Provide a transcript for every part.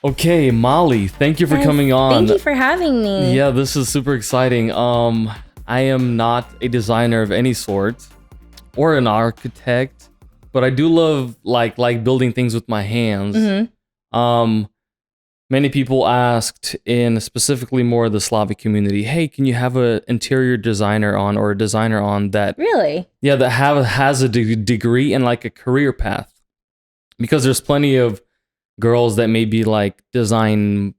Okay, Molly, thank you for Yes, coming on. Thank you for having me. Yeah, this is super exciting. I am not a designer of any sort or an architect, but I do love like building things with my hands. Um, Many people asked in specifically more of the Slavic community, "Hey, can you have an interior designer on or a designer on that?" Really? Yeah, that has a degree and like a career path, because there's plenty of girls that maybe like do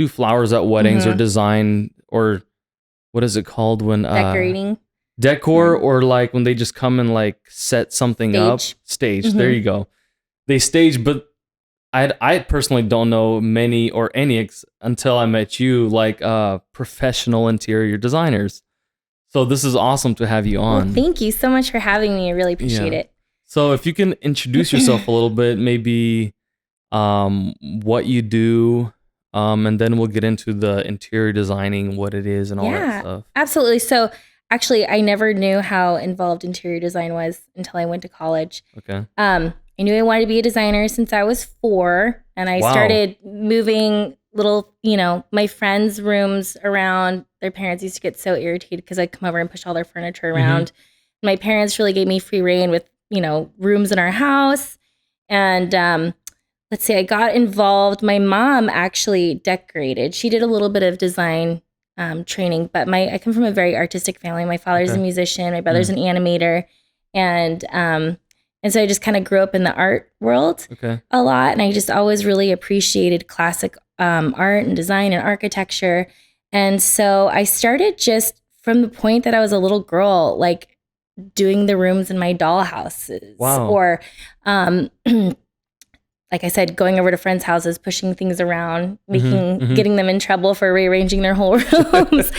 flowers at weddings or design, or what is it called when Decorating. decor, Yeah. or like when they just come and like set something up. Stage. There you go. They stage, but I personally don't know many or any until I met you, like professional interior designers. So this is awesome to have you Well, on. thank you so much for having me. I really appreciate it. So if you can introduce yourself a little bit, maybe what you do, and then we'll get into the interior designing, what it is and all that stuff. Absolutely. So actually, I never knew how involved interior design was until I went to college. Okay. I knew I wanted to be a designer since I was 4, and I started moving little, my friends' rooms around. Their parents used to get so irritated because I'd come over and push all their furniture around. My parents really gave me free reign with, rooms in our house. And let's see, I got involved. My mom actually decorated. She did a little bit of design training, but I come from a very artistic family. My father's a musician. My brother's an animator. And so I just kind of grew up in the art world a lot. And I just always really appreciated classic art and design and architecture. And so I started just from the point that I was a little girl, like doing the rooms in my dollhouses. Or like I said, going over to friends' houses, pushing things around, getting them in trouble for rearranging their whole rooms.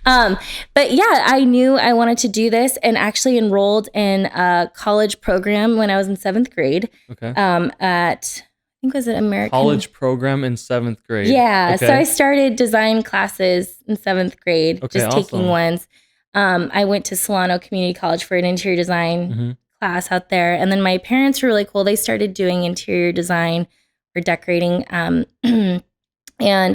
But yeah, I knew I wanted to do this, and actually enrolled in a college program when I was in 7th grade. At, I think, was it American college program in 7th grade? Yeah. So I started design classes in 7th grade, taking ones. I went to Solano Community College for an interior design class out there. And then my parents were really cool. They started doing interior design or decorating. And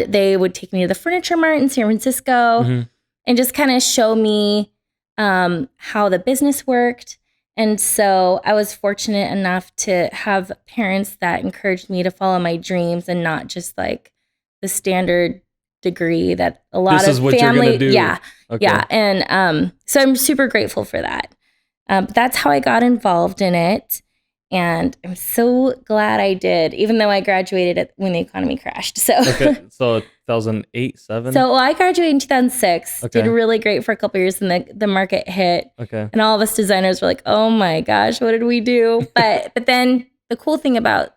they would take me to the Furniture Mart in San Francisco and just kind of show me how the business worked. And so I was fortunate enough to have parents that encouraged me to follow my dreams and not just like the standard degree that a lot this of is what family, you're gonna do. Yeah. And so I'm super grateful for that. But that's how I got involved in it. And I'm so glad I did, even though I graduated when the economy crashed. So, So 2008, 7? So I graduated in 2006, did really great for a couple years, and the market hit. And all of us designers were like, oh my gosh, what did we do? But then the cool thing about,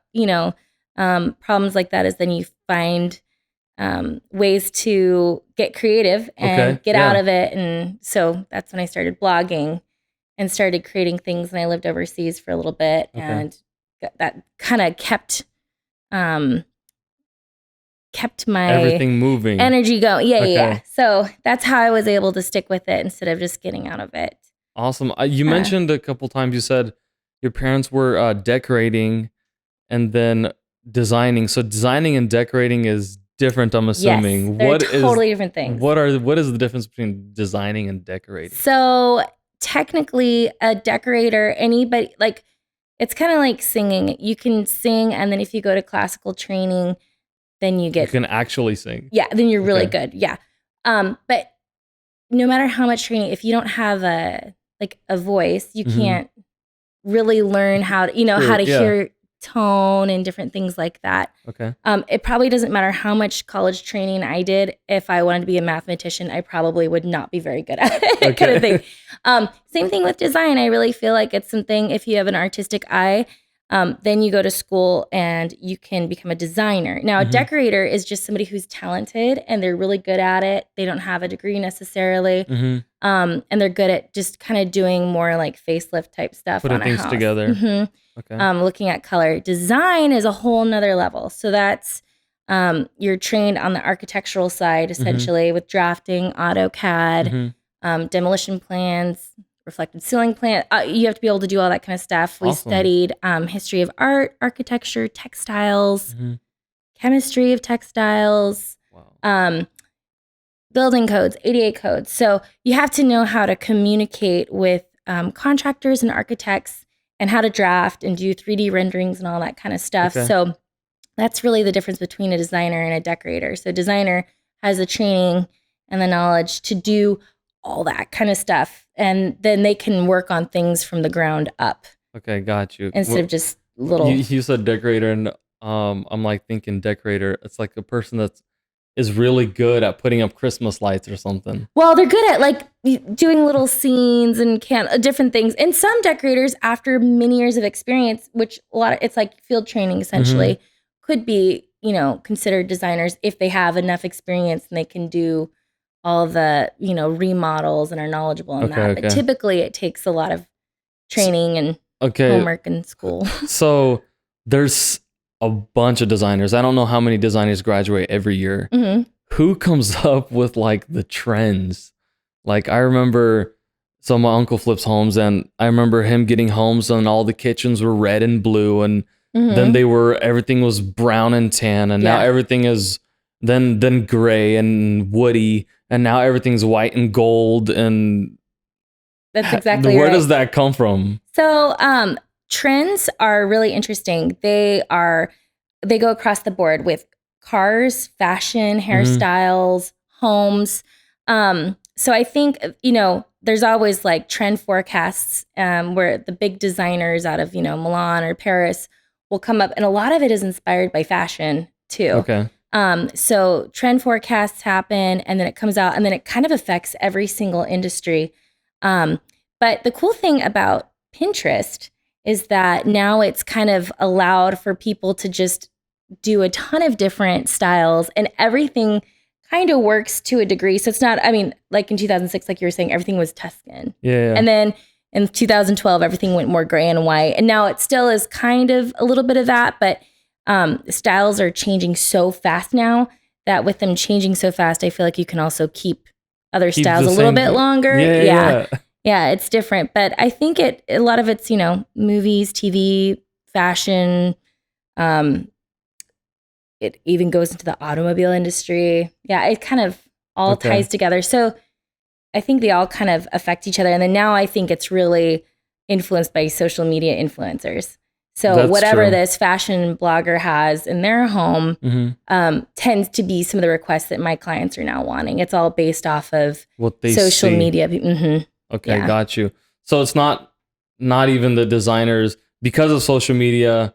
problems like that is then you find ways to get creative and get out of it. And so that's when I started blogging and started creating things. And I lived overseas for a little bit, and that kind of kept my everything moving, energy going. Yeah. So that's how I was able to stick with it instead of just getting out of it. Awesome. You mentioned a couple times, you said your parents were decorating and then designing. So designing and decorating is different, I'm assuming. Yes, they're totally different things. What is the difference between designing and decorating? So technically, a decorator, anybody, like, it's kind of like singing. You can sing, and then if you go to classical training, then you can actually sing. Yeah, then you're really good. Yeah. But no matter how much training, if you don't have a voice, you can't really learn how to, how to hear tone and different things like that. It probably doesn't matter how much college training I did. If I wanted to be a mathematician, I probably would not be very good at it, kind of thing. Same thing with design. I really feel like it's something, if you have an artistic eye, then you go to school and you can become a designer. Now, a decorator is just somebody who's talented and they're really good at it. They don't have a degree necessarily. And they're good at just kind of doing more like facelift type stuff, putting on a things house. together. Looking at color. Design is a whole nother level. So that's, you're trained on the architectural side, essentially, with drafting, AutoCAD, demolition plans, reflected ceiling plan. You have to be able to do all that kind of stuff. We studied history of art, architecture, textiles, chemistry of textiles, Wow. building codes, ADA codes. So you have to know how to communicate with contractors and architects and how to draft and do 3D renderings and all that kind of stuff. Okay. So that's really the difference between a designer and a decorator. So designer has the training and the knowledge to do all that kind of stuff. And then they can work on things from the ground up. Okay, got you. Instead of just little. You said decorator, and I'm like thinking decorator. It's like a person that is really good at putting up Christmas lights or something. Well, they're good at like doing little scenes and different things. And some decorators, after many years of experience, which it's like field training essentially, could be, considered designers if they have enough experience and they can do all the, remodels and are knowledgeable in that. Okay. But typically it takes a lot of training and homework in school. So there's a bunch of designers. I don't know how many designers graduate every year. Who comes up with like the trends? Like I remember, so my uncle flips homes, and I remember him getting homes and all the kitchens were red and blue, and then everything was brown and tan, and now everything is then gray and woody, and now everything's white and gold. And that's exactly where right. does that come from? So trends are really interesting. They go across the board with cars, fashion, hairstyles, homes. So I think, there's always like trend forecasts where the big designers out of, Milan or Paris will come up. And a lot of it is inspired by fashion too. Okay. So trend forecasts happen, and then it comes out, and then it kind of affects every single industry. But the cool thing about Pinterest is that now it's kind of allowed for people to just do a ton of different styles, and everything kind of works to a degree. So it's not, like in 2006, like you were saying, everything was Tuscan. Yeah. And then in 2012, everything went more gray and white. And now it still is kind of a little bit of that, but styles are changing so fast now that with them changing so fast, I feel like you can also keep other styles a little bit longer. Yeah, it's different. But I think a lot of it's, movies, TV, fashion. It even goes into the automobile industry. Yeah, it kind of all ties together. So I think they all kind of affect each other. And then now I think it's really influenced by social media influencers. So that's whatever true. This fashion blogger has in their home tends to be some of the requests that my clients are now wanting. It's all based off of what they social media. Okay, got you. So it's not even the designers, because of social media.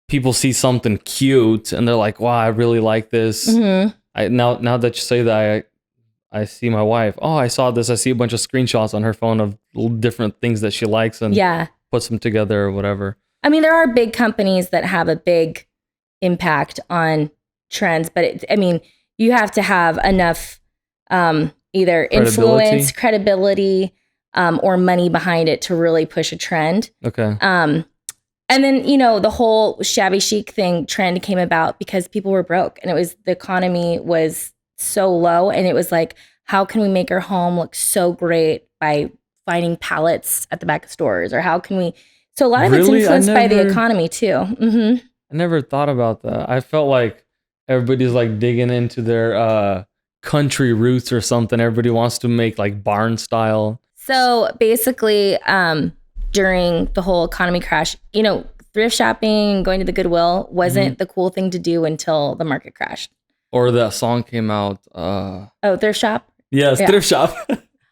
People see something cute and they're like, "Wow, I really like this." Now that you say that, I see my wife. Oh, I saw this. I see a bunch of screenshots on her phone of different things that she likes and puts them together or whatever. There are big companies that have a big impact on trends, but you have to have enough either influence, credibility, or money behind it to really push a trend. Okay. And then, the whole shabby chic trend came about because people were broke, and the economy was so low, and it was like, how can we make our home look so great by finding pallets at the back of stores, or how can we? So a lot of it's influenced by the economy too. I never thought about that. I felt like everybody's like digging into their country roots or something. Everybody wants to make like barn style. So basically, during the whole economy crash, thrift shopping, going to the Goodwill wasn't the cool thing to do until the market crashed. Or that song came out. Thrift shop? Yes, Thrift shop.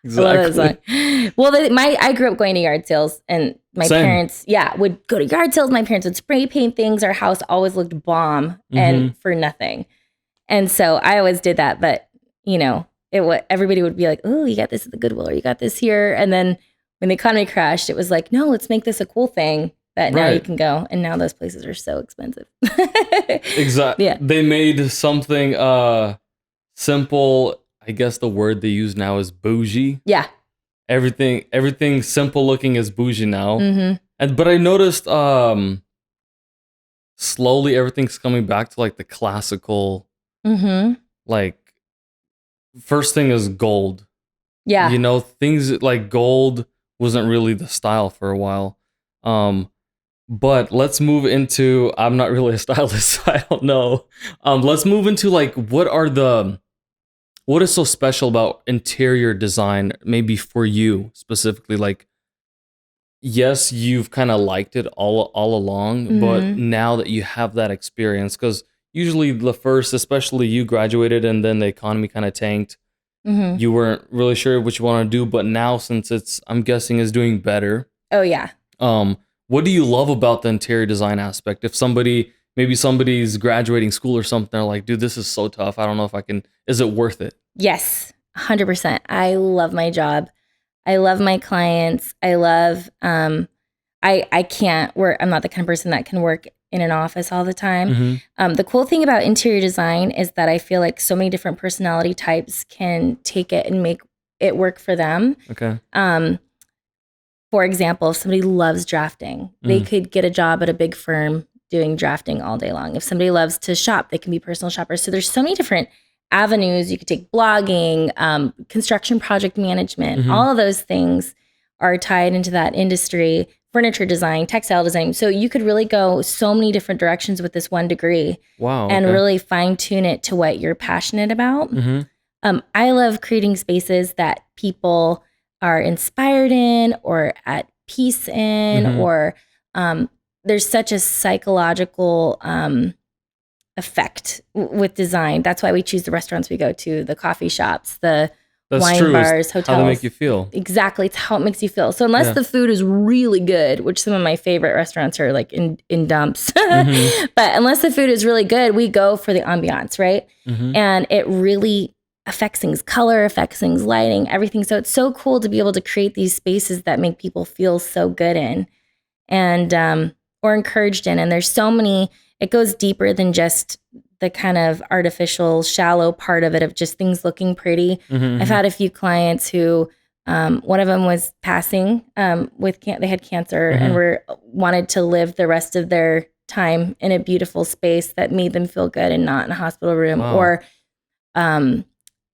Exactly. Well, I grew up going to yard sales, and my parents, would go to yard sales. My parents would spray paint things. Our house always looked bomb and for nothing. And so I always did that. But, everybody would be like, "Oh, you got this at the Goodwill, or you got this here." And then when the economy crashed, it was like, no, let's make this a cool thing that now you can go. And now those places are so expensive. Exactly. Yeah. They made something simple. I guess the word they use now is bougie. Yeah. Everything simple looking is bougie now. But I noticed slowly everything's coming back to like the classical. Like first thing is gold. Yeah. Things like gold wasn't really the style for a while. But let's move into, I'm not really a stylist, so I don't know. Let's move into like, what is so special about interior design, maybe for you specifically? Like, yes, you've kind of liked it all along, but now that you have that experience, because usually the first, especially you graduated and then the economy kind of tanked, you weren't really sure what you want to do, but now since I'm guessing is doing better. Oh yeah. What do you love about the interior design aspect? If maybe somebody's graduating school or something, they're like, dude, this is so tough. I don't know if I can, is it worth it? Yes, 100%. I love my job. I love my clients. I love, I can't work. I'm not the kind of person that can work in an office all the time. The cool thing about interior design is that I feel like so many different personality types can take it and make it work for them. Okay. For example, if somebody loves drafting, they could get a job at a big firm doing drafting all day long. If somebody loves to shop, they can be personal shoppers. So there's so many different avenues. You could take blogging, construction project management, all of those things are tied into that industry, furniture design, textile design. So you could really go so many different directions with this one degree. Wow. And really fine tune it to what you're passionate about. I love creating spaces that people are inspired in or at peace in, or there's such a psychological effect with design. That's why we choose the restaurants we go to, the coffee shops, the wine bars, hotels. How they make you feel. Exactly. It's how it makes you feel. So unless the food is really good, which some of my favorite restaurants are like in dumps, but unless the food is really good, we go for the ambiance, right? And it really affects things, color, affects things, lighting, everything. So it's so cool to be able to create these spaces that make people feel so good in and or encouraged in. And there's so many, it goes deeper than just the kind of artificial, shallow part of it of just things looking pretty. I've had a few clients who, one of them was passing they had cancer and wanted to live the rest of their time in a beautiful space that made them feel good and not in a hospital room, or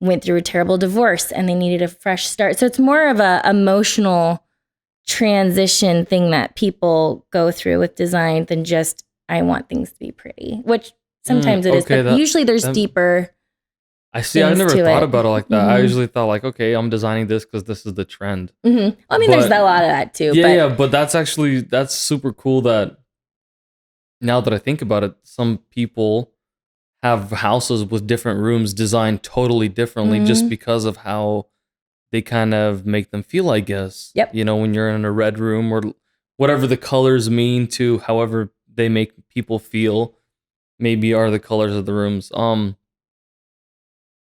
went through a terrible divorce and they needed a fresh start. So it's more of a emotional transition thing that people go through with design than just, I want things to be pretty, which sometimes it is, but usually there's deeper. I see. I never thought about it like that. I usually thought like, okay, I'm designing this because this is the trend. I mean, there's a lot of that too. But that's super cool that now that I think about it, some people have houses with different rooms designed totally differently just because of how they kind of make them feel, I guess. Yep. You know, when you're in a red room or whatever the colors mean to however they make people feel, maybe are the colors of the rooms. And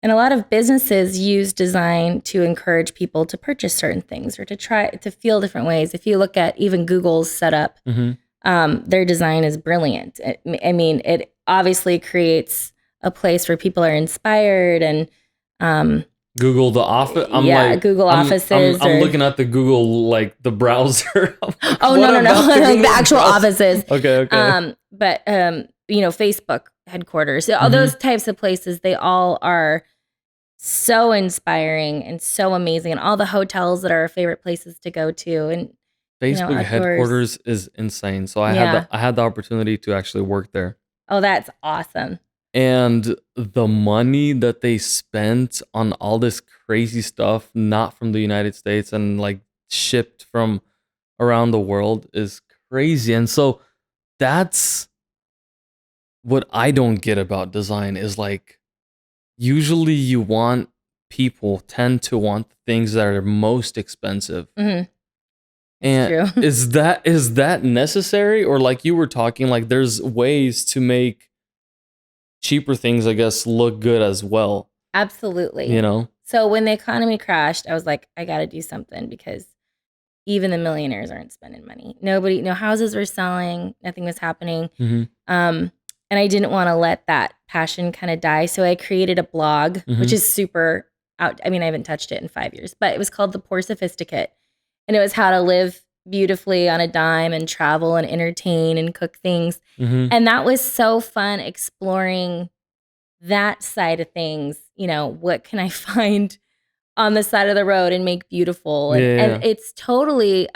a lot of businesses use design to encourage people to purchase certain things or to try to feel different ways. If you look at even Google's setup, their design is brilliant. I mean, it obviously creates a place where people are inspired and Google the office. Google offices. I'm looking at the Google, like the browser. Like, no, like the actual offices. Okay. But Facebook headquarters, all those types of places, they all are so inspiring and so amazing, and all the hotels that are our favorite places to go to. And Facebook headquarters is insane. So I had the opportunity to actually work there. Oh, that's awesome. And the money that they spent on all this crazy stuff, not from the United States and like shipped from around the world, is crazy. And so that's what I don't get about design is like, usually people tend to want things that are most expensive. And true. is that necessary? Or like you were talking, like there's ways to make cheaper things, I guess, look good as well. Absolutely. You know? So when the economy crashed, I was like, I got to do something because even the millionaires aren't spending money. No houses were selling. Nothing was happening. And I didn't want to let that passion kind of die. So I created a blog, which is super out. I mean, I haven't touched it in 5 years, but it was called The Poor Sophisticate. And it was how to live beautifully on a dime and travel and entertain and cook things. And that was so fun exploring that side of things. What can I find on the side of the road and make beautiful? And it's totally,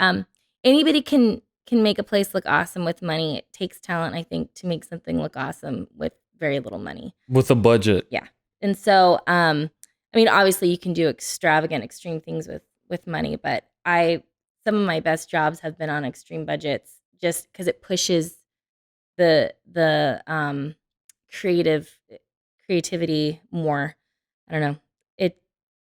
anybody can can make a place look awesome with money. It takes talent, I think, to make something look awesome with very little money. With a budget. Yeah. And so, I mean, obviously you can do extravagant, extreme things with money, but some of my best jobs have been on extreme budgets just because it pushes the creativity more. I don't know.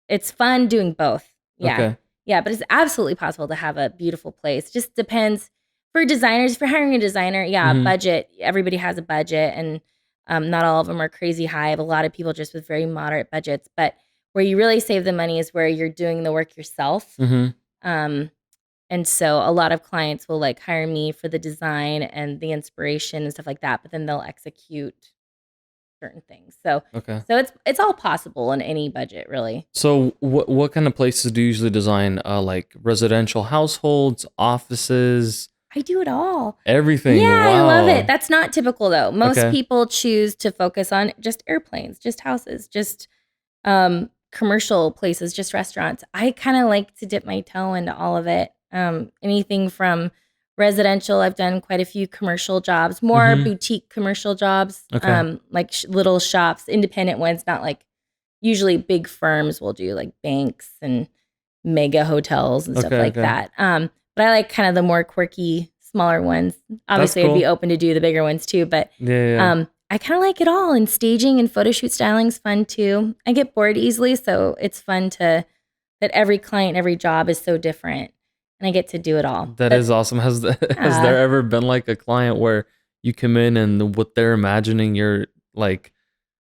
It's fun doing both. Yeah. Okay. Yeah, but it's absolutely possible to have a beautiful place. Just depends for designers. For hiring a designer, budget. Everybody has a budget, and not all of them are crazy high. I have a lot of people just with very moderate budgets. But where you really save the money is where you're doing the work yourself. And so a lot of clients will like hire me for the design and the inspiration and stuff like that, but then they'll execute certain things. So it's all possible in any budget, really. So what kind of places do you usually design? Like residential households, offices? I do it all. Everything. Yeah, wow. I love it. That's not typical though. Most people choose to focus on just airplanes, just houses, just commercial places, just restaurants. I kind of like to dip my toe into all of it. Anything from residential, I've done quite a few commercial jobs, more boutique commercial jobs, like little shops, independent ones, not like usually big firms will do like banks and mega hotels and stuff like that. But I like kind of the more quirky, smaller ones. Obviously, cool. I'd be open to do the bigger ones too, but I kind of like it all. And staging and photo shoot styling is fun too. I get bored easily, so it's fun that every client, every job is so different. And I get to do it all. That is awesome. Has there ever been like a client where you come in and what they're imagining, you're like,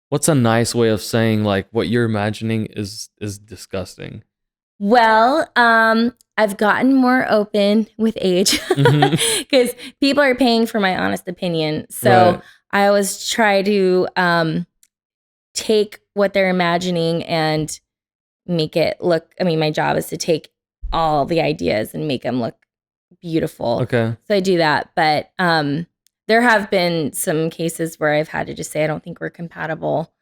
what's a nice way of saying like what you're imagining is disgusting? Well, I've gotten more open with age because people are paying for my honest opinion. So I always try to take what they're imagining and make it look. I mean, my job is to take all the ideas and make them look beautiful. Okay. So I do that. But there have been some cases where I've had to just say, I don't think we're compatible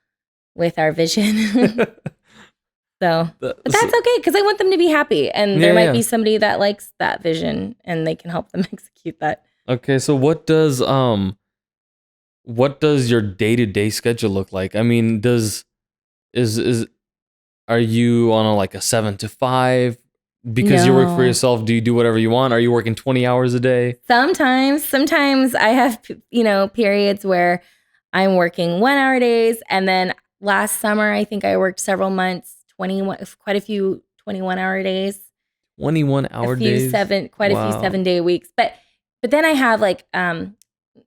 with our vision. But that's okay because I want them to be happy. And there might be somebody that likes that vision and they can help them execute that. Okay. So what does your day-to-day schedule look like? I mean, are you on a 7 to 5? Because you work for yourself, do you do whatever you want? Are you working 20 hours a day? Sometimes I have, periods where I'm working 1 hour days. And then last summer, I think I worked several months, quite a few 21-hour days. 21-hour days? Quite a few 7-day weeks. But then I have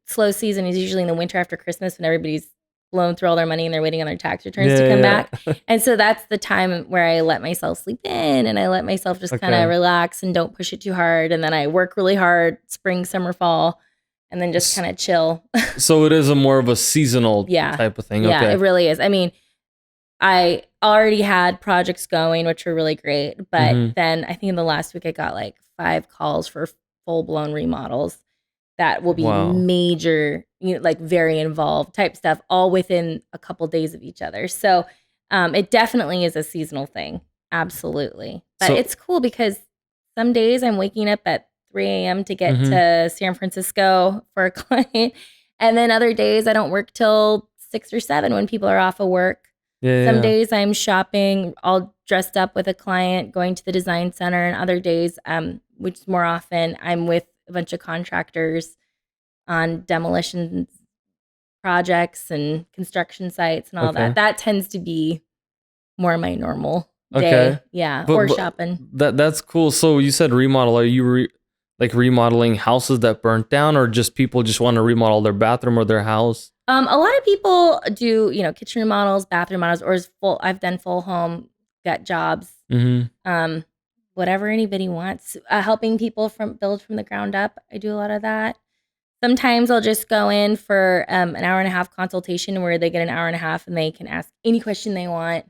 slow season is usually in the winter after Christmas when everybody's blown through all their money and they're waiting on their tax returns to come back. And so that's the time where I let myself sleep in and I let myself just kind of relax and don't push it too hard. And then I work really hard spring, summer, fall, and then just kind of chill. So it is more of a seasonal type of thing. Yeah, it really is. I mean, I already had projects going, which were really great. But then I think in the last week I got 5 calls for full-blown remodels that will be major, very involved type stuff, all within a couple days of each other. So it definitely is a seasonal thing. Absolutely. But it's cool because some days I'm waking up at 3 a.m. to get to San Francisco for a client. And then other days I don't work till 6 or 7 when people are off of work. Some days I'm shopping, all dressed up with a client, going to the design center. And other days, which is more often, I'm with a bunch of contractors on demolition projects and construction sites and all that. That tends to be more my normal day. Yeah, but shopping. That's cool. So you said remodel. Are you remodeling houses that burnt down, or just people just want to remodel their bathroom or their house? A lot of people do, kitchen remodels, bathroom remodels, or I've done full home gut jobs. Whatever anybody wants. Helping people build from the ground up. I do a lot of that. Sometimes I'll just go in for an hour and a half consultation where they get an hour and a half and they can ask any question they want.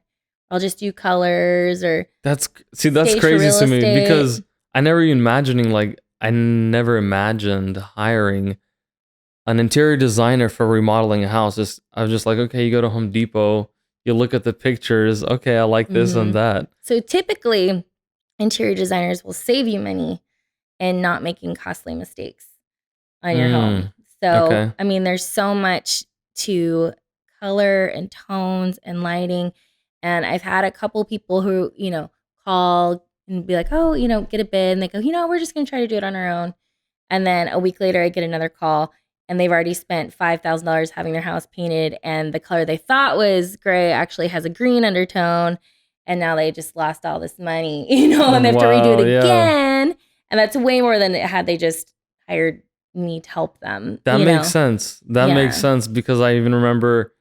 I'll just do colors or that's crazy to me because I never imagined hiring an interior designer for remodeling a house. I was just like, okay, you go to Home Depot, you look at the pictures. Okay, I like this and that. So typically, interior designers will save you money and not making costly mistakes on your home. So, I mean, there's so much to color and tones and lighting. And I've had a couple people who, call and be like, oh, get a bid. And they go, we're just going to try to do it on our own. And then a week later, I get another call and they've already spent $5,000 having their house painted. And the color they thought was gray actually has a green undertone. And now they just lost all this money, and they have to redo it again. And that's way more than had they just hired me to help them. That makes sense. That makes sense because I even remember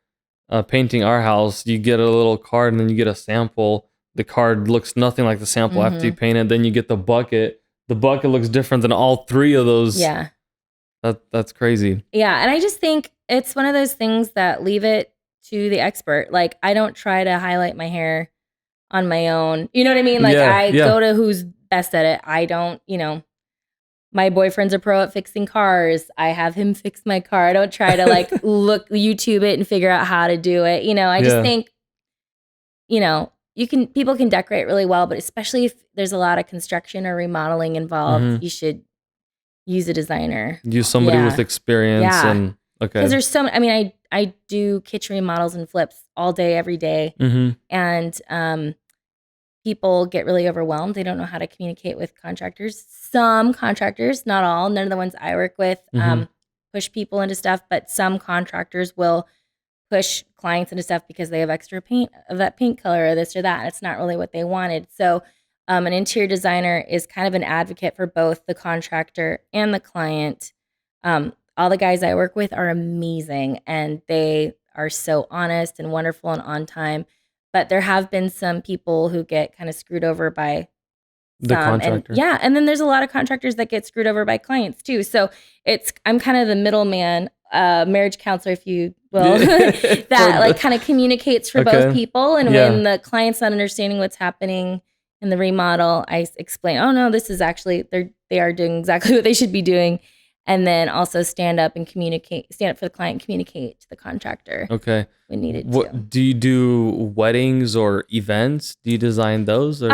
painting our house. You get a little card and then you get a sample. The card looks nothing like the sample after you paint it. Then you get the bucket. The bucket looks different than all three of those. Yeah. That's crazy. Yeah. And I just think it's one of those things that leave it to the expert. Like, I don't try to highlight my hair on my own. You know what I mean? Like, I go to who's best at it. I don't, my boyfriend's a pro at fixing cars. I have him fix my car. I don't try to like look YouTube it and figure out how to do it. I just think, people can decorate really well, but especially if there's a lot of construction or remodeling involved, you should use a designer. Use somebody with experience. And because there's I do kitchen remodels and flips all day, every day. And people get really overwhelmed. They don't know how to communicate with contractors. Some contractors, not all, none of the ones I work with, push people into stuff, but some contractors will push clients into stuff because they have extra paint of that paint color or this or that. And it's not really what they wanted. So an interior designer is kind of an advocate for both the contractor and the client. All the guys I work with are amazing and they are so honest and wonderful and on time. But there have been some people who get kind of screwed over by the contractor. And then there's a lot of contractors that get screwed over by clients too. So I'm kind of the middleman, marriage counselor, if you will, that like kind of communicates for both people. And when the client's not understanding what's happening in the remodel, I explain, oh no, this is actually they are doing exactly what they should be doing. And then also stand up for the client, communicate to the contractor. Okay. When needed to. Do you do weddings or events? Do you design those? Or?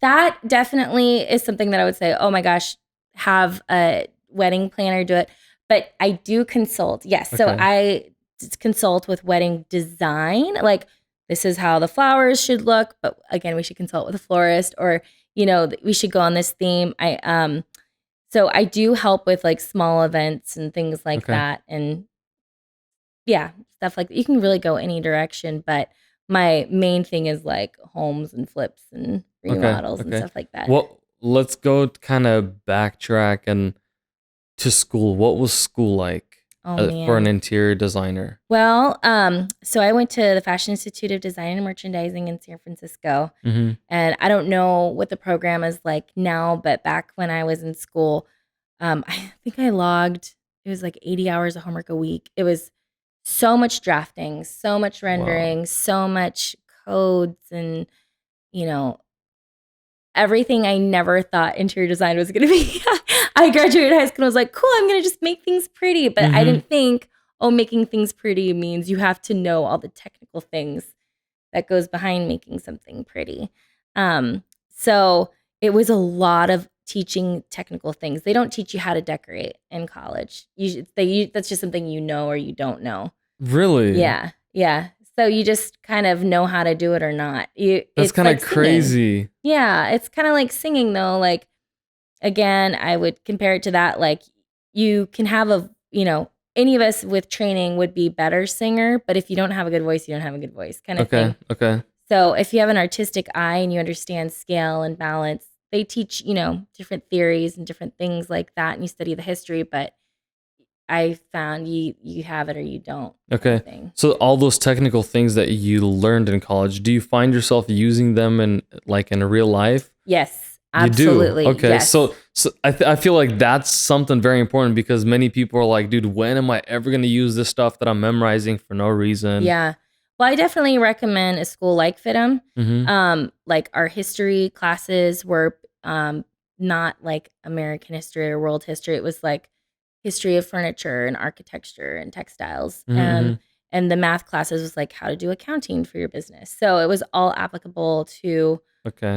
That definitely is something that I would say, oh my gosh, have a wedding planner do it. But I do consult. Yes. Okay. So I consult with wedding design. Like, this is how the flowers should look. But again, we should consult with a florist or, we should go on this theme. So I do help with like small events and things like that. And stuff like that. You can really go any direction, but my main thing is like homes and flips and remodels and stuff like that. Well, let's go kind of backtrack and to school. What was school like for an interior designer? Well, so I went to the Fashion Institute of Design and Merchandising in San Francisco. And I don't know what the program is like now, but back when I was in school, I think I logged, it was like 80 hours of homework a week. It was so much drafting, so much rendering, so much codes and, everything I never thought interior design was going to be. I graduated high school and was like, cool, I'm going to just make things pretty. But I didn't think, making things pretty means you have to know all the technical things that goes behind making something pretty. So it was a lot of teaching technical things. They don't teach you how to decorate in college. That's just something you know or you don't know. Really? Yeah. Yeah. So you just kind of know how to do it or not. That's kind of like crazy. Yeah. It's kind of like singing though. Like, again, I would compare it to that. Like, you can have any of us with training would be better singer, but if you don't have a good voice, you don't have a good voice kind of thing. Okay. So if you have an artistic eye and you understand scale and balance, they teach, different theories and different things like that. And you study the history, but I found you have it or you don't. Okay. Kind of so all those technical things that you learned in college, do you find yourself using them in real life? Yes, absolutely. You do? Okay. Yes. So I feel like that's something very important because many people are like, dude, when am I ever going to use this stuff that I'm memorizing for no reason? Yeah. Well, I definitely recommend a school like FIDM. Like, our history classes were not like American history or world history. It was like history of furniture and architecture and textiles. And the math classes was like how to do accounting for your business. So it was all applicable to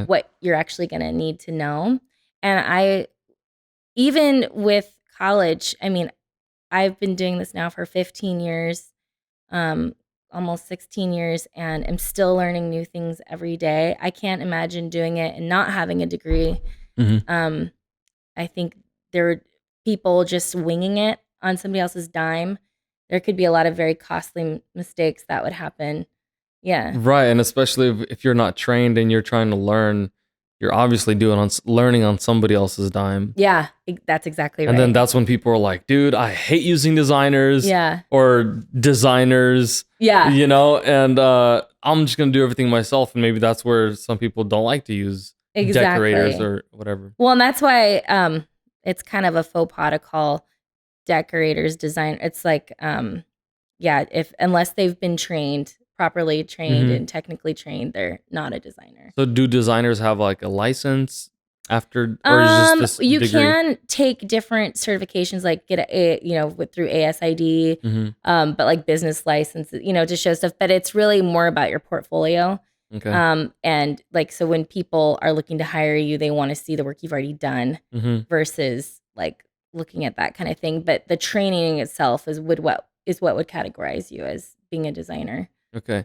what you're actually going to need to know. And I even with college, I mean, I've been doing this now for 15 years, um, almost 16 years, and I'm still learning new things every day. I can't imagine doing it and not having a degree. Mm-hmm. I think there are people just winging it on somebody else's dime. There could be a lot of very costly mistakes that would happen. Yeah. Right, and especially if you're not trained and you're trying to learn, you're obviously learning on somebody else's dime. Yeah, that's exactly right. And then that's when people are like, dude, I hate using designers Yeah. or designers, Yeah. you know, and I'm just going to do everything myself. And maybe that's where some people don't like to use decorators or whatever. Well, and that's why it's kind of a faux pas to call decorators design. It's like, yeah, unless they've been properly trained and technically trained, they're not a designer. So do designers have like a license after, or is just this you degree? can take different certifications, like get through ASID, but like business licenses, to show stuff. But it's really more about your portfolio. Okay. And like, so when people are looking to hire you, they want to see the work you've already done versus like looking at that kind of thing. But the training itself is what would categorize you as being a designer. Okay.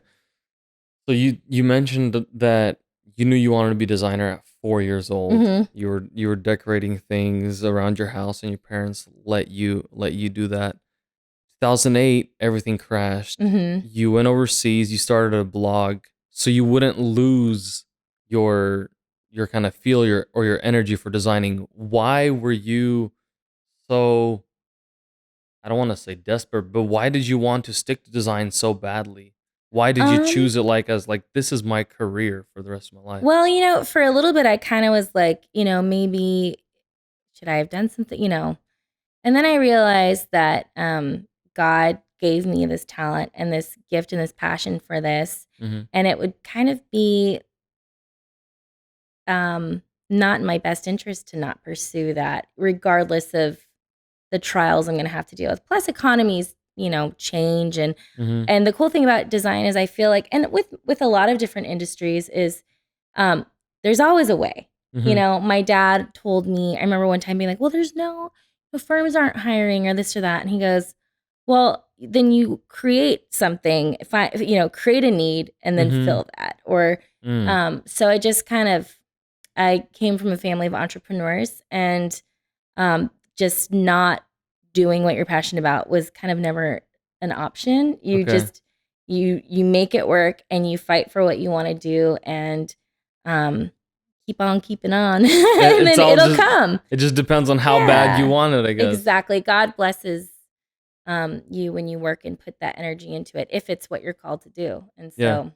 So you mentioned that you knew you wanted to be a designer at 4 years old. You were decorating things around your house, and your parents let you do that. 2008, everything crashed. You went overseas. You started a blog, so you wouldn't lose your kind of feel or your energy for designing. Why were you so? I don't want to say desperate, but why did you want to stick to design so badly? Why did you choose it as this is my career for the rest of my life? Well, for a little bit I kind of was like, maybe should I have done something, And then I realized that God gave me this talent and this gift and this passion for this. And it would kind of be not in my best interest to not pursue that, regardless of the trials I'm going to have to deal with. Plus economies, change. And the cool thing about design is I feel like, and with a lot of different industries is there's always a way. My dad told me, I remember one time being like, well, the firms aren't hiring or this or that. And he goes, well, then you create something, create a need and then fill that. Or, so I just I came from a family of entrepreneurs, and just not doing what you're passionate about was kind of never an option. You just, you make it work and you fight for what you want to do, and keep on keeping on and then it'll come. It just depends on how bad you want it, I guess. Exactly. God blesses you when you work and put that energy into it, if it's what you're called to do. And so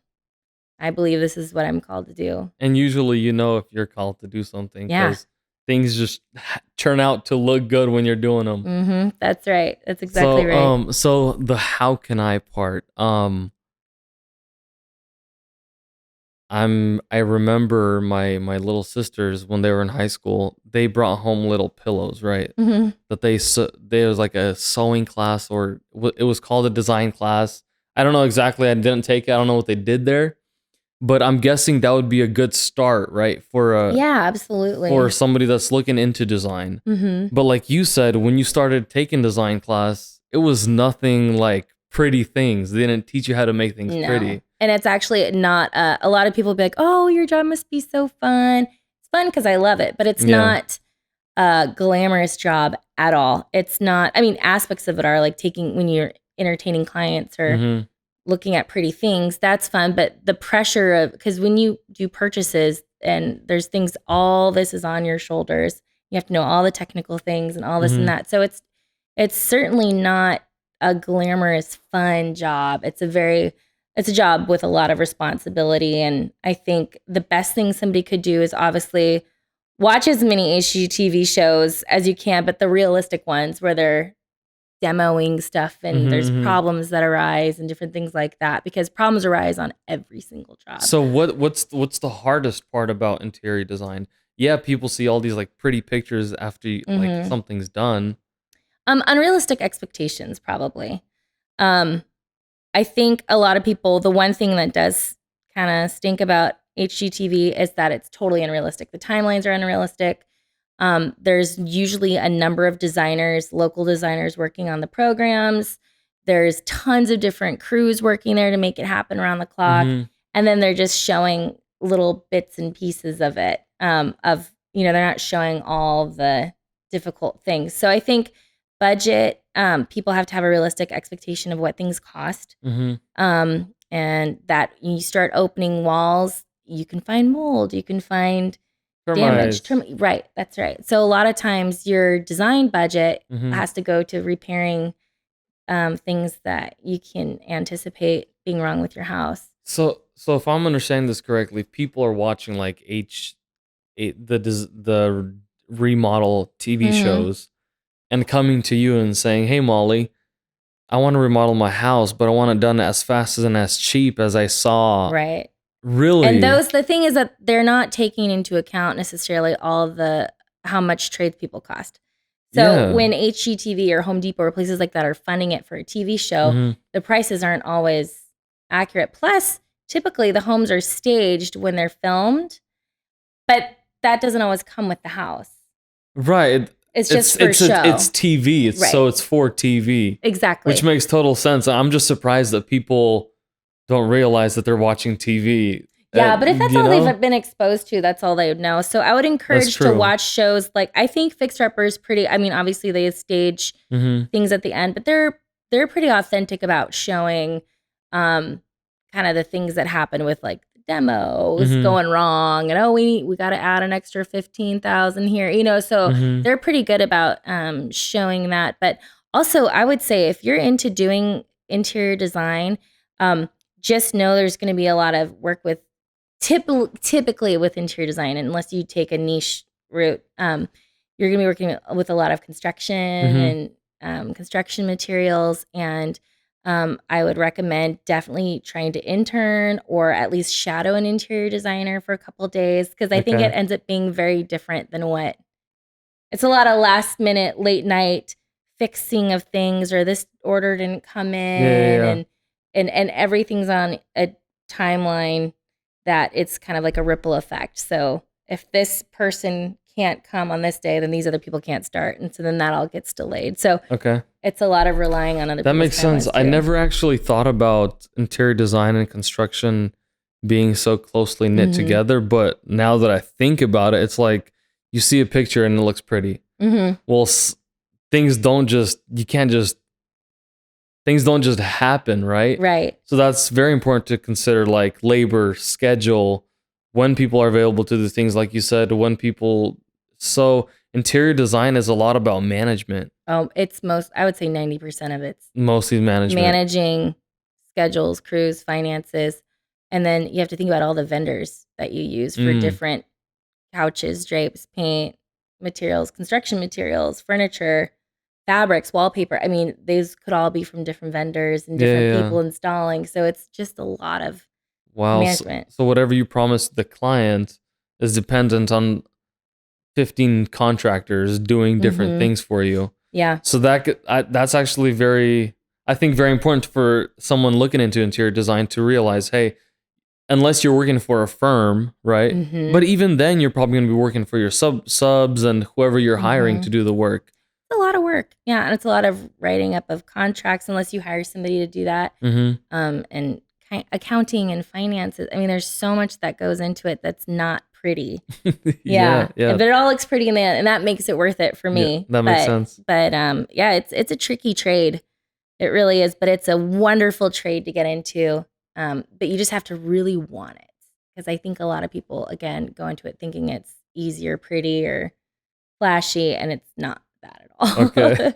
I believe this is what I'm called to do. And usually if you're called to do something, because things just turn out to look good when you're doing them. That's right. That's exactly right. So the how can I part, I remember my little sisters when they were in high school, they brought home little pillows, right? That there was like a sewing class, or it was called a design class. I don't know exactly. I didn't take it. I don't know what they did there, but I'm guessing that would be a good start, right? Absolutely. For somebody that's looking into design. But like you said, when you started taking design class, it was nothing like pretty things. They didn't teach you how to make things pretty. And it's actually not, a lot of people be like, oh, your job must be so fun. It's fun because I love it, but it's not a glamorous job at all. It's not, aspects of it are like when you're entertaining clients or looking at pretty things, that's fun. But the pressure of, because when you do purchases and there's things, all this is on your shoulders. You have to know all the technical things and all this and that. So it's certainly not a glamorous, fun job. It's a job with a lot of responsibility. And I think the best thing somebody could do is obviously watch as many HGTV shows as you can, but the realistic ones where they're demoing stuff and there's problems that arise and different things like that, because problems arise on every single job. So what's the hardest part about interior design? Yeah, people see all these like pretty pictures after like something's done. Unrealistic expectations, probably. I think a lot of people, the one thing that does kind of stink about HGTV is that it's totally unrealistic. The timelines are unrealistic. There's usually a number of designers, local designers working on the programs. There's tons of different crews working there to make it happen around the clock. Mm-hmm. And then they're just showing little bits and pieces of it. They're not showing all the difficult things. So I think budget, people have to have a realistic expectation of what things cost. Mm-hmm. And that you start opening walls, you can find mold, you can find damage. Right, that's right. So a lot of times your design budget has to go to repairing things that you can anticipate being wrong with your house. So if I'm understanding this correctly, people are watching like the remodel TV shows and coming to you and saying, "Hey, Molly, I want to remodel my house, but I want it done as fast and as cheap as I saw." Right. Really? And the thing is that they're not taking into account necessarily how much tradespeople cost. So when HGTV or Home Depot or places like that are funding it for a TV show, the prices aren't always accurate. Plus, typically the homes are staged when they're filmed, but that doesn't always come with the house. Right. It's just for show. It's TV. So it's for TV. Exactly. Which makes total sense. I'm just surprised that people don't realize that they're watching TV. Yeah, but if that's all they've been exposed to, that's all they would know. So I would encourage to watch shows like, I think Fixer Upper is pretty, I mean, obviously they stage things at the end, but they're pretty authentic about showing kind of the things that happen with like demos going wrong and we got to add an extra 15,000 here, so they're pretty good about showing that. But also I would say if you're into doing interior design, just know there's going to be a lot of work with typically with interior design, unless you take a niche route, you're going to be working with a lot of construction and construction materials. And I would recommend definitely trying to intern or at least shadow an interior designer for a couple of days, because I think it ends up being very different than it's a lot of last minute, late night fixing of things, or this order didn't come in and everything's on a timeline that it's kind of like a ripple effect. So if this person can't come on this day, then these other people can't start. And so then that all gets delayed. So it's a lot of relying on other people. That makes sense. I never actually thought about interior design and construction being so closely knit together. But now that I think about it, it's like you see a picture and it looks pretty. Well, things don't just happen, right? Right. So that's very important to consider, like labor, schedule, when people are available to do things, like you said, so interior design is a lot about management. I would say 90% of it's mostly management. Managing schedules, crews, finances. And then you have to think about all the vendors that you use for different couches, drapes, paint, materials, construction materials, furniture, fabrics, wallpaper. I mean, these could all be from different vendors and different people installing. So it's just a lot of management. So whatever you promise the client is dependent on 15 contractors doing different things for you. Yeah. So that's actually very important for someone looking into interior design to realize, hey, unless you're working for a firm, right? But even then, you're probably going to be working for your subs and whoever you're hiring to do the work. It's a lot of work. Yeah, and it's a lot of writing up of contracts unless you hire somebody to do that. And accounting and finances. I mean, there's so much that goes into it that's not pretty. Yeah. But it all looks pretty in the end, and that makes it worth it for me. That makes sense. But it's a tricky trade. It really is, but it's a wonderful trade to get into. But you just have to really want it, because I think a lot of people, again, go into it thinking it's easier, pretty, or flashy, and it's not that at all. Okay.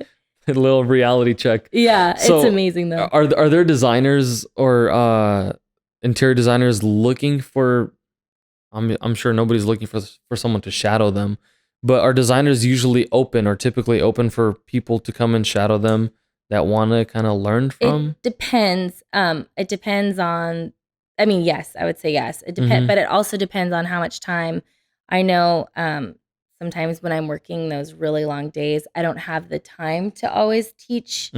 A little reality check. Yeah, so it's amazing though. Are there designers or interior designers looking for? I'm sure nobody's looking for someone to shadow them, but are designers typically open for people to come and shadow them that want to kind of learn from? It depends. It depends on. I mean, yes, I would say yes. It depends, but it also depends on how much time. I know. Sometimes when I'm working those really long days, I don't have the time to always teach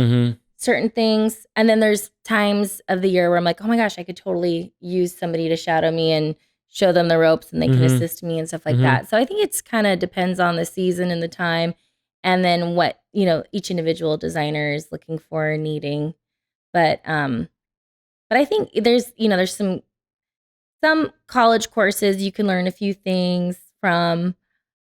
certain things. And then there's times of the year where I'm like, oh my gosh, I could totally use somebody to shadow me and show them the ropes and they can assist me and stuff like that. So I think it's kind of depends on the season and the time, and then what, each individual designer is looking for or needing. But I think there's some college courses you can learn a few things from.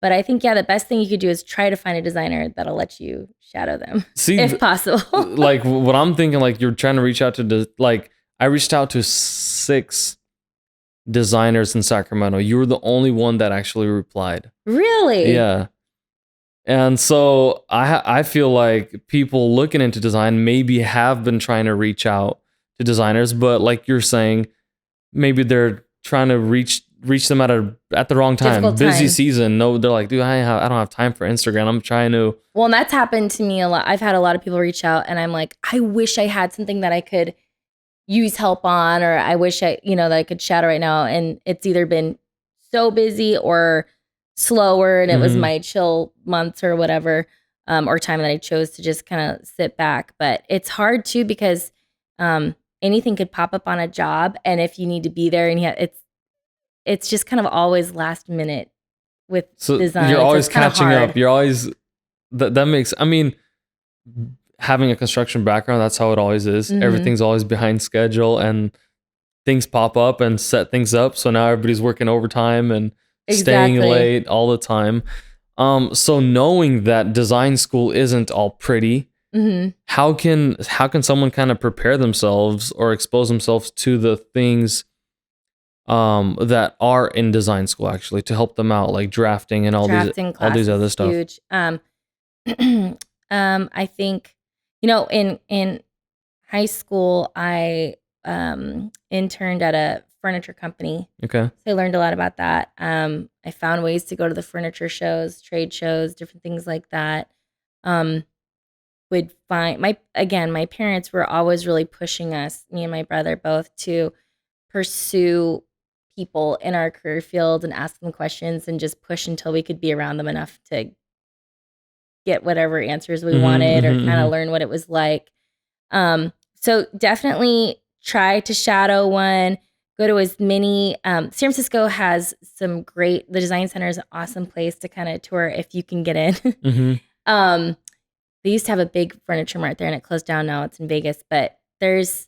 But I think, the best thing you could do is try to find a designer that'll let you shadow them, if possible. Like what I'm thinking, like you're trying to reach out to, I reached out to 6 designers in Sacramento. You were the only one that actually replied. Really? Yeah. And so I feel like people looking into design maybe have been trying to reach out to designers, but like you're saying, maybe they're trying to reach them at the wrong time. Difficult Busy time. season. No, they're like, dude, I don't have time for Instagram. I'm trying to. Well, and that's happened to me a lot. I've had a lot of people reach out, and I'm like, I wish I had something that I could use help on, or I wish that I could shadow right now. And it's either been so busy or slower, and it was my chill months or whatever, or time that I chose to just kind of sit back. But it's hard too, because anything could pop up on a job, and if you need to be there, and it's just kind of always last minute with design. You're always so catching up. You're always that makes. I mean, having a construction background, that's how it always is. Everything's always behind schedule, and things pop up and set things up. So now everybody's working overtime and staying late all the time. So knowing that design school isn't all pretty, how can someone kind of prepare themselves or expose themselves to the things that are in design school actually to help them out, like drafting and all these other stuff? Huge. I think in high school I interned at a furniture company. Okay. So I learned a lot about that. I found ways to go to the furniture shows, trade shows, different things like that. Would find my parents were always really pushing us, me and my brother both, to pursue people in our career field and ask them questions and just push until we could be around them enough to get whatever answers we wanted or kind of learn what it was like. So definitely try to shadow one. Go to as many. San Francisco has some great. The Design Center is an awesome place to kind of tour if you can get in. They used to have a big furniture mart there, and it closed down now. It's in Vegas, but there's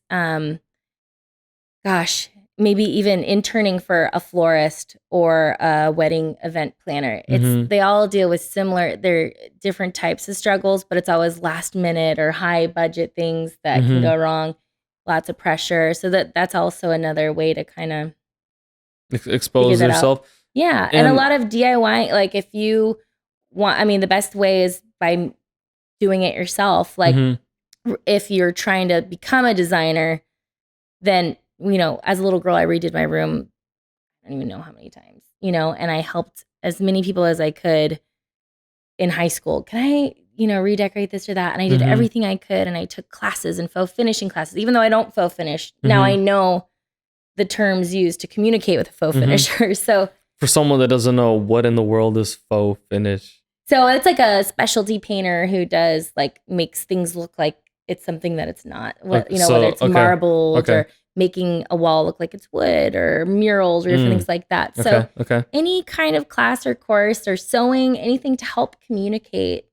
maybe even interning for a florist or a wedding event planner. They all deal with they're different types of struggles, but it's always last minute or high budget things that can go wrong. Lots of pressure. So that's also another way to kind of expose yourself. Yeah. And a lot of DIY, like if you want, the best way is by doing it yourself. Like if you're trying to become a designer, then as a little girl, I redid my room, I don't even know how many times, and I helped as many people as I could in high school. Can I, redecorate this or that? And I did everything I could, and I took classes and faux finishing classes, even though I don't faux finish. Now I know the terms used to communicate with a faux finisher. So for someone that doesn't know, what in the world is faux finish? So it's like a specialty painter who does makes things look like it's something that it's not. Whether it's marbled or making a wall look like it's wood or murals or different things like that. So any kind of class or course or sewing, anything to help communicate,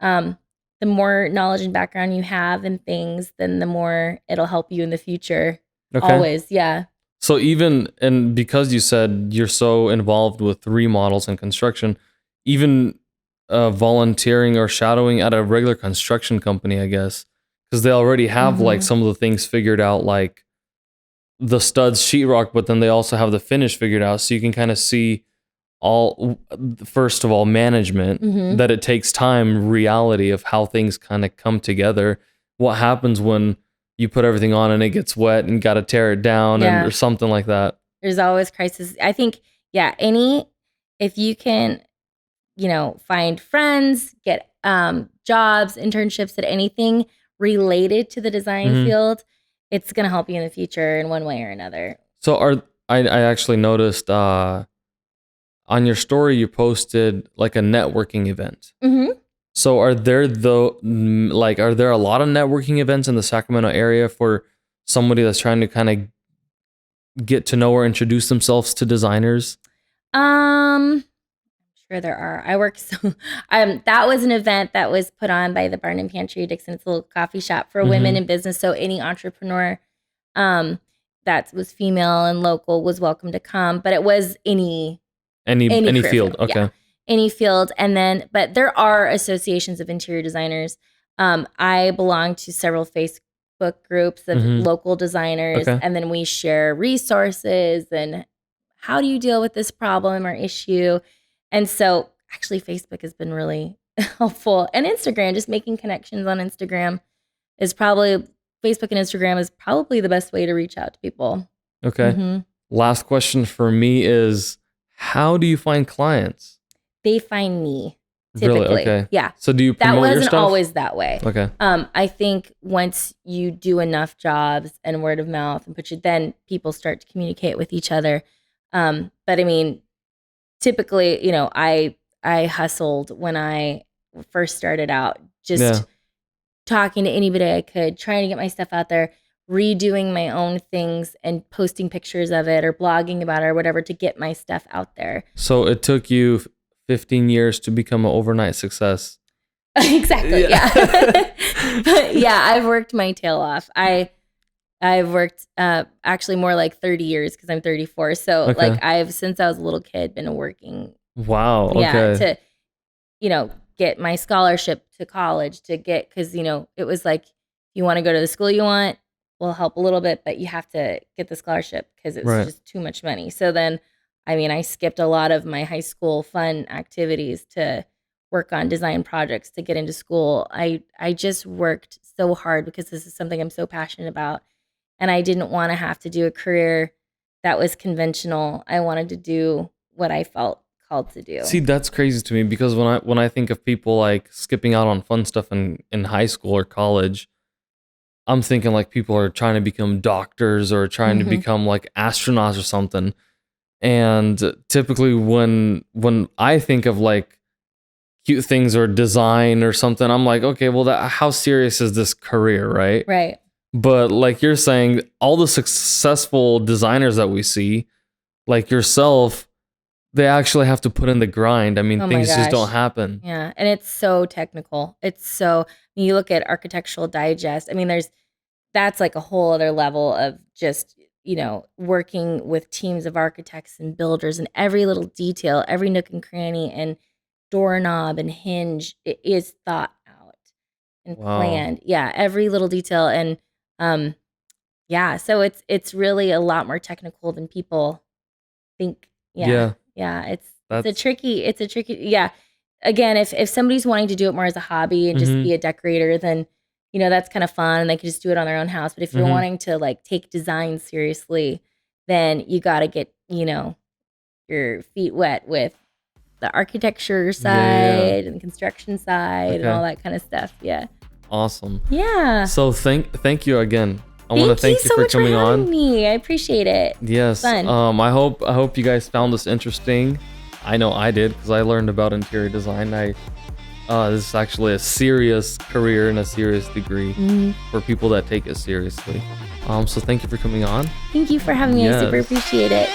the more knowledge and background you have in things, then the more it'll help you in the future. Always, yeah. So and because you said you're so involved with remodels and construction, even volunteering or shadowing at a regular construction company, I guess, because they already have some of the things figured out, like the studs, sheetrock, but then they also have the finish figured out, so you can kind of see first of all management, that it takes time, reality of how things kind of come together, what happens when you put everything on and it gets wet and got to tear it down or something like that. There's always crisis. I think if you can find friends, get jobs, internships at anything related to the design field, it's going to help you in the future in one way or another. So I actually noticed on your story you posted like a networking event. So are there a lot of networking events in the Sacramento area for somebody that's trying to kind of get to know or introduce themselves to designers? I'm sure there are. I work so that was an event that was put on by the Barn and Pantry Dixon. It's a little coffee shop for women in business. So any entrepreneur that was female and local was welcome to come. But it was any field. Okay. Yeah, any field. And then, but there are associations of interior designers. I belong to several Facebook groups of local designers, and then we share resources and how do you deal with this problem or issue. And so actually Facebook has been really helpful. And Instagram, just making connections on Instagram is probably, Facebook and Instagram is probably the best way to reach out to people. Okay. Last question for me is, how do you find clients? They find me, typically. Really? Okay. Yeah. So do you promote your stuff? That wasn't always that way. Okay. I think once you do enough jobs and word of mouth and then people start to communicate with each other. But I mean, typically, I hustled when I first started out, just talking to anybody I could, trying to get my stuff out there, redoing my own things and posting pictures of it or blogging about it or whatever to get my stuff out there. So it took you 15 years to become an overnight success. Exactly. Yeah. But yeah, I've worked my tail off. I've worked actually more like 30 years because I'm 34. So like I've, since I was a little kid, been working. Wow. Okay. Yeah. To, get my scholarship to college to get, because, it was like, you want to go to the school you want, we'll help a little bit, but you have to get the scholarship because it's just too much money. So then, I skipped a lot of my high school fun activities to work on design projects to get into school. I just worked so hard because this is something I'm so passionate about. And I didn't want to have to do a career that was conventional. I wanted to do what I felt called to do. See, that's crazy to me because when I think of people like skipping out on fun stuff in high school or college, I'm thinking like people are trying to become doctors or trying to become like astronauts or something. And typically when I think of like cute things or design or something, I'm like, okay, well, how serious is this career, right? Right. But like you're saying, all the successful designers that we see, like yourself, they actually have to put in the grind. I mean, things just don't happen. Yeah, and it's so technical. You look at Architectural Digest. I mean, that's like a whole other level of just, working with teams of architects and builders, and every little detail, every nook and cranny and doorknob and hinge is thought out and planned. Yeah, every little detail. And so it's really a lot more technical than people think. Yeah. It's a tricky. Yeah. Again, if somebody's wanting to do it more as a hobby and just be a decorator, then that's kind of fun and they can just do it on their own house. But if you're wanting to like take design seriously, then you got to get your feet wet with the architecture side and construction side and all that kind of stuff. Yeah. Awesome. Yeah. So thank you again. I want to thank you for coming on. Me. I appreciate it. Yes. Fun. I hope you guys found this interesting. I know I did because I learned about interior design. This is actually a serious career and a serious degree for people that take it seriously. So thank you for coming on. Thank you for having me. I super appreciate it.